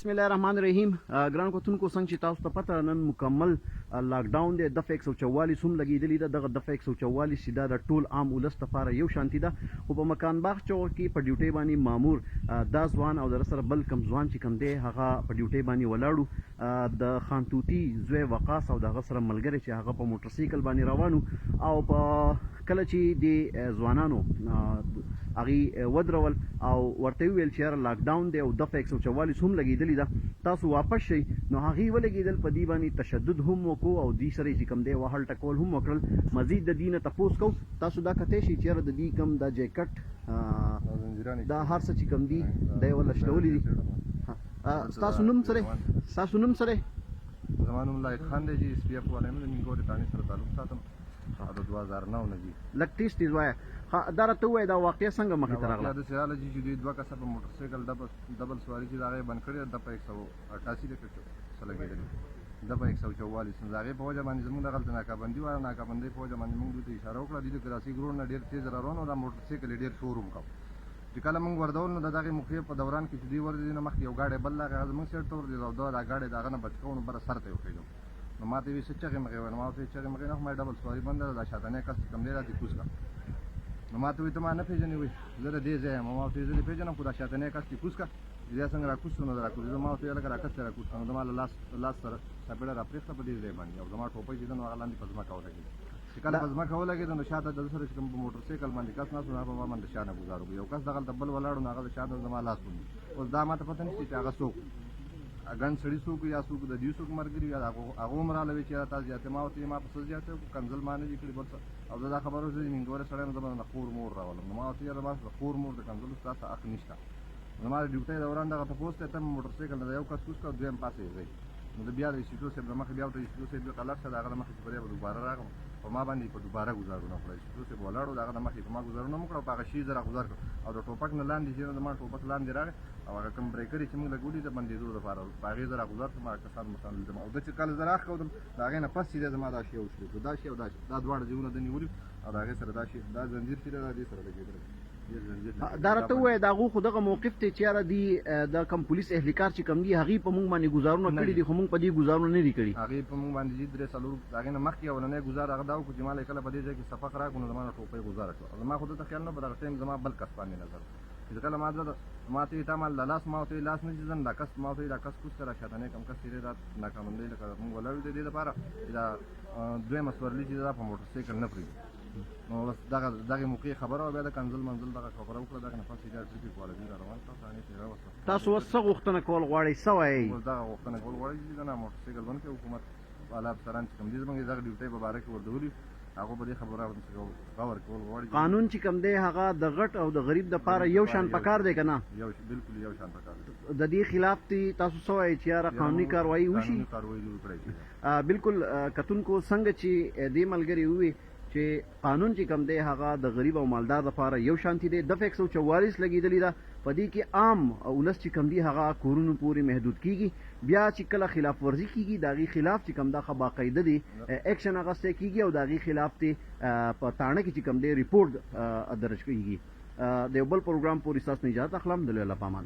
بسم الله الرحمن الرحیم. ګران کوتونکو څنګه چې تاسو ته پته نن مکمل لاک ډاون دی. دفعه 144 هم لګیدلی ده. دغه دفعه 144 چې دا د ټول عام ولس لپاره یو شانتي ده، خو په مکان باغ چوک کې په ډیوټي باندې مامور دا ځوان او در سره بل کم ځوان چې کم دی هغه په ډیوټي باندې ولاړو. د خانتوتي زوی وقاص او دغه سره ملګری چې هغه په موټر سایکل باندې روانو او په کله چې د ځوانانو هغه ودرول او ورته ویل چې لاک ډاون دی او دفعه 144 هم لګیدلی ده، تاسو واپس شئ. نو هغه ولګیدل په دې باندې تشدد هم وکړو او دې سره چې کم دی وهل ټکول هم وکړل. مزید د دینه تپوس کو تاسو دا کته شي چې د دې کم د جیکټ دا هر څه چې کم دی د ول شلولې دي. تاسو نوم سره زمانوم لایق خان دی چې اس پی اف والے مې ګوري تانی سره تعلق ساتم د 2009 نه دي لک ټیسټ دی وای. دا راته وای دا واقعیا څنګه مخې ته راغله؟ دا سیاله چې دوی دوه کسه په موټر سایکل ډبل سواری چې هغه بند کړی د 188 کې لګیدل د 144 هغه په وجه باندې زموږ د غلط ناکابندي و ناکابندي په وجه باندې موږ ته اشاره وکړه د کراسي ګرون نه ډیر تیز روانو د موټر سایکل ډیر شوروم کا چې کله موږ وردول نو دغه مخې په دوران کې چې دی ورته نه مخ یو گاډي بل لاغه موږ سره تور دی دا گاډي داغه نه بچکو بر سر ته وکړو. نو ماته وی سچغه مګه ونه ماته چې مګه نه ډبل سواری بند دا شاتنه کس کم دی را دي کوس کا. نو ماته وی ته ما نه پیژنې وی زه دې ځای ما ماته زه پیژنم خو دا شاتنه کس کی کوس کا دې څنګه را کوس نو را کوس ما ته لګا را کس را کوس نو ما لاس سره سپېړه را پرېخته په دې ځای باندې او زما ټوپۍ چې نو هغه لاندې پزما کاوه لګي چې کله پزما کاوه لګي نو شاته د سره کوم موټر سایکل باندې کس نه سونه په ما باندې شانه گزارو یو کس دغه دبل ولاړو هغه شاته زما لاس ونی اوس دا ماته پته نشته چې هغه څوک اګن سړی څوک یا څوک د دې څوک مرګري یا هغه عمره لوي چې تاسو ځاته ما او ما په ځاته کنزل مانه دي کړي بل او دا خبرو چې منګوره سره نه زمونه خور مور راولم نو ما او ته ما خور مور د کنزل تاسو اخ نشته نو ما ډیوټي دوران دغه تاسو ته موټر سایکل نه یو کس کوس کا دویم پاسې وي نو د بیا د شیتو سره مخ بیا د شیتو سره کلر سره هغه مخ په دوباره راغم او ما باندې په دوباره گزارونه کړی شیتو سره ولاړو دغه مخ په ما گزارونه مکړو په شي زرا گزار او د ټوپک نه لاندې چې ما ټوپک لاندې راغی او هغه کم بریکر چې موږ لګولې د باندې دوه لپاره باغې زرا گزار ما کسان مثال دم او د چې کله زرا خو دا غي نه پس چې زما دا شی او شی دا شی او دا دواړه ژوند د نیولې او هغه سره دا شی دا زنجیر چې دا دې سره لګیدل. دا راته وای دا غو دغه موقف ته چیرې دی د کم پولیس اهلیکار چې کم دی هغه په مونږ باندې گزارونه کړی دي خو مونږ په دې گزارونه نه دي کړی. هغه په مونږ باندې چې درې سالو هغه نه مخکې ولنه گزار هغه دا کو چې مال کله په دې ځای کې صفه خرا کو نو زمانه ټوپې گزار کړ ما خود ته خیال نه بدل ټیم زما بل کس باندې نظر چې کله ما ته ته مال لاس ما ته لاس نه ځن دا کس ما ته دا کس کوس سره شاتنه کم کس تیرې رات ناکامندې لکه مونږ ولر دې لپاره دا دوی مسورلی چې دا په موټر سایکل نه پری نو دغه موقع خبره او بیا د کنزل منزل دغه خبره وکړه دغه نفس یې ټریفیک والي روان تاسو وسه غوښتنه کول غواړئ سوای دا غوښتنه کول غواړئ چې دا موټر سایکل باندې حکومت والا افسران چې کوم دي زموږ دغه ډیوټي په باره کې ورډولي هغه په دې خبره باور کول غواړي. قانون چې کوم دی هغه د غټ او د غریب د پاره یو شان پکار دی کنه بالکل یو شان پکار دی. د دې خلاف تاسو سوای چې قانوني کاروایی وشي بالکل. کتونکو څنګه چې دې ملګری وي چې قانون چې کم دی هغه د غریب او مالدار لپاره یو شانتي دی. دفعه 144 لګیدلی ده په دې کې عام ولس چې کم دی هغه کورونو پورې محدود کیږي. بیا چې کله خلاف ورزي کیږي داغي خلاف چې کم دا باقاعده دی اکشن اغسته کیږي او داغي خلاف ته په تانه کې چې کم دی ریپورت درج کیږي. د بل پروګرام پورې ساس نه اجازه اخلم د الله پامان.